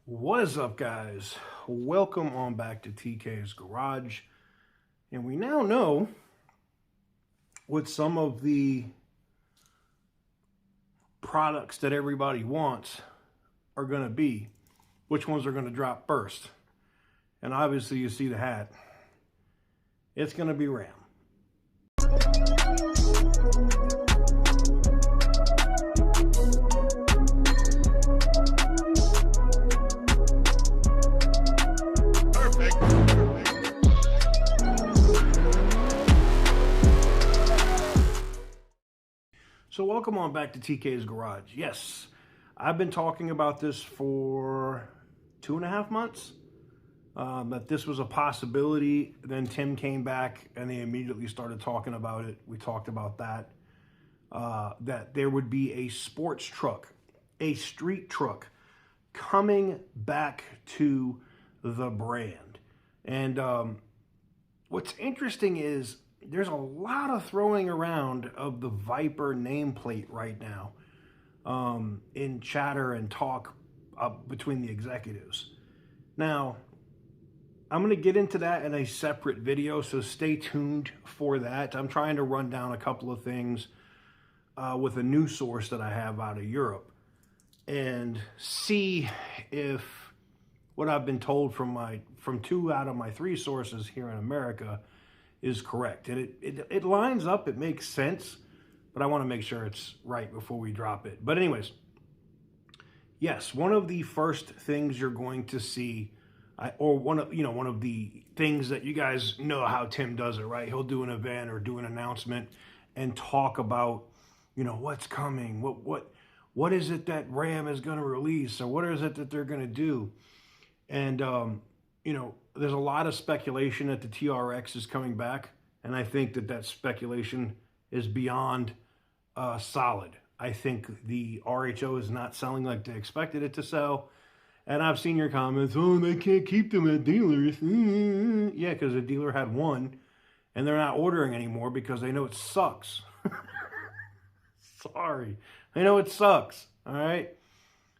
What is up, guys? Welcome on back to TK's Garage. And we now know what some of the products that everybody wants are going to be, which ones are going to drop first. And obviously you see the hat. It's going to be Ram. So welcome on back to TK's Garage. Yes, I've been talking about this for 2.5 months, that this was a possibility. Then Tim came back and they immediately started talking about it. We talked about that, that there would be a sports truck, a street truck coming back to the brand. And what's interesting is there's a lot of throwing around of the Viper nameplate right now, in chatter and talk between the executives. Now, I'm going to get into that in a separate video, so stay tuned for that. I'm trying to run down a couple of things with a news source that I have out of Europe and see if what I've been told from 2 out of my 3 sources here in America is correct. And it lines up, it makes sense, but I want to make sure it's right before we drop it. But anyways, yes, one of the first things you're going to see, or one of the things that you guys know how Tim does it, right? He'll do an event or do an announcement and talk about, what's coming, what is it that Ram is going to release, or what is it that they're going to do. And there's a lot of speculation that the TRX is coming back, and I think that speculation is beyond solid. I think the RHO is not selling like they expected it to sell, and I've seen your comments, oh, they can't keep them at dealers. Yeah, because the dealer had one, and they're not ordering anymore because they know it sucks. Sorry. They know it sucks, all right?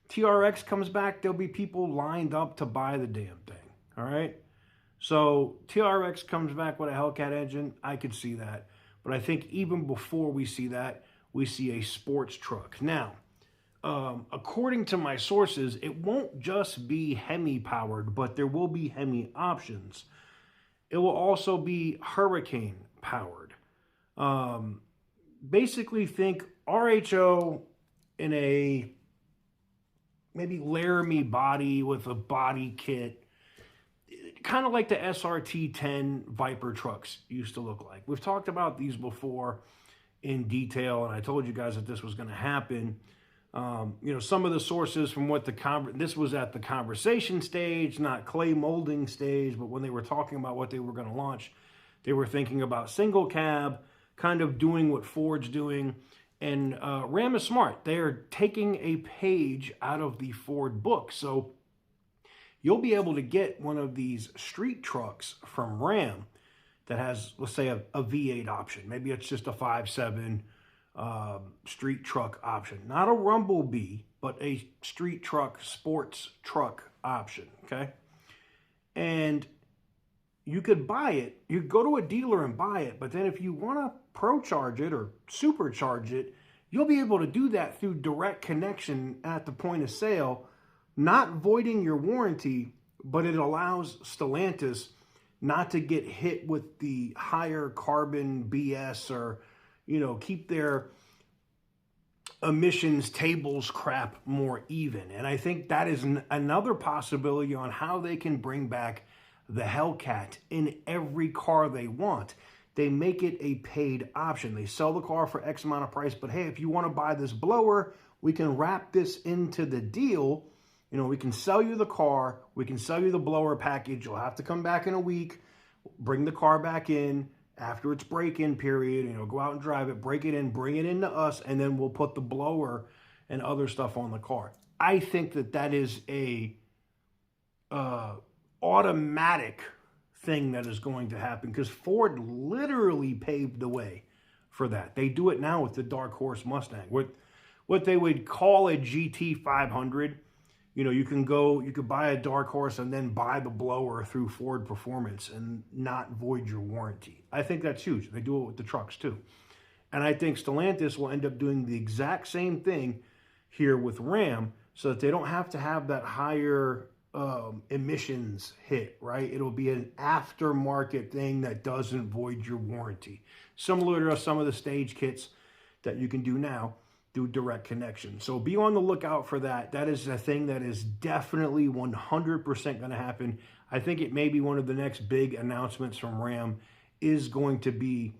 TRX comes back, there'll be people lined up to buy the damn thing, all right? So TRX comes back with a Hellcat engine, I could see that. But I think even before we see that, we see a sports truck. Now, according to my sources, it won't just be Hemi powered, but there will be Hemi options. It will also be Hurricane powered. Basically think RHO in a maybe Laramie body with a body kit, kind of like the SRT-10 Viper trucks used to look like. We've talked about these before in detail, and I told you guys that this was going to happen. Some of the sources from what this was at the conversation stage, not clay molding stage, but when they were talking about what they were going to launch, they were thinking about single cab, kind of doing what Ford's doing. And Ram is smart. They're taking a page out of the Ford book. So you'll be able to get one of these street trucks from Ram that has, let's say, a V8 option. Maybe it's just a 5.7 street truck option. Not a Rumblebee, but a street truck, sports truck option, okay? And you could buy it. You could go to a dealer and buy it, but then if you want to pro-charge it or supercharge it, you'll be able to do that through direct connection at the point of sale, not voiding your warranty, but it allows Stellantis not to get hit with the higher carbon BS or, keep their emissions tables crap more even. And I think that is another possibility on how they can bring back the Hellcat in every car they want. They make it a paid option. They sell the car for X amount of price, but hey, if you want to buy this blower, we can wrap this into the deal. We can sell you the car, we can sell you the blower package. You'll have to come back in a week, bring the car back in after its break-in period, go out and drive it, break it in, bring it into us, and then we'll put the blower and other stuff on the car. I think that is a automatic thing that is going to happen because Ford literally paved the way for that. They do it now with the Dark Horse Mustang. What they would call a GT500 You know, you could buy a dark horse and then buy the blower through Ford Performance and not void your warranty. I think that's huge. They do it with the trucks too. And I think Stellantis will end up doing the exact same thing here with Ram, so that they don't have to have that higher emissions hit, right? It'll be an aftermarket thing that doesn't void your warranty. Similar to some of the stage kits that you can do now through direct connection. So be on the lookout for that. That is a thing that is definitely 100% going to happen. I think it may be one of the next big announcements from Ram is going to be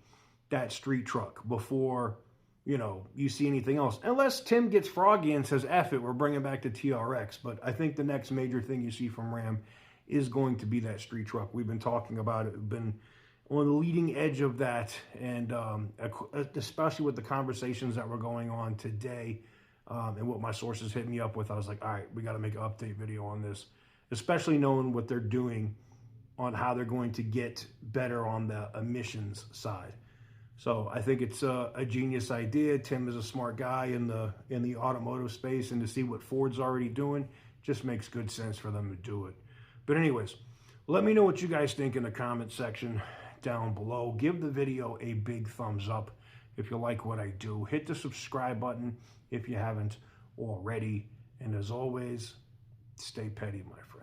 that street truck before, you know, you see anything else. Unless Tim gets froggy and says, F it, we're bringing back the TRX. But I think the next major thing you see from Ram is going to be that street truck. We've been talking about it. We've been on the leading edge of that, and especially with the conversations that were going on today and what my sources hit me up with, I was like, all right, we got to make an update video on this, especially knowing what they're doing on how they're going to get better on the emissions side. So I think it's a genius idea. Tim is a smart guy in the automotive space, and to see what Ford's already doing just makes good sense for them to do it. But anyways, let me know what you guys think in the comment section down below. Give the video a big thumbs up if you like what I do. Hit the subscribe button if you haven't already. And as always, stay petty, my friend.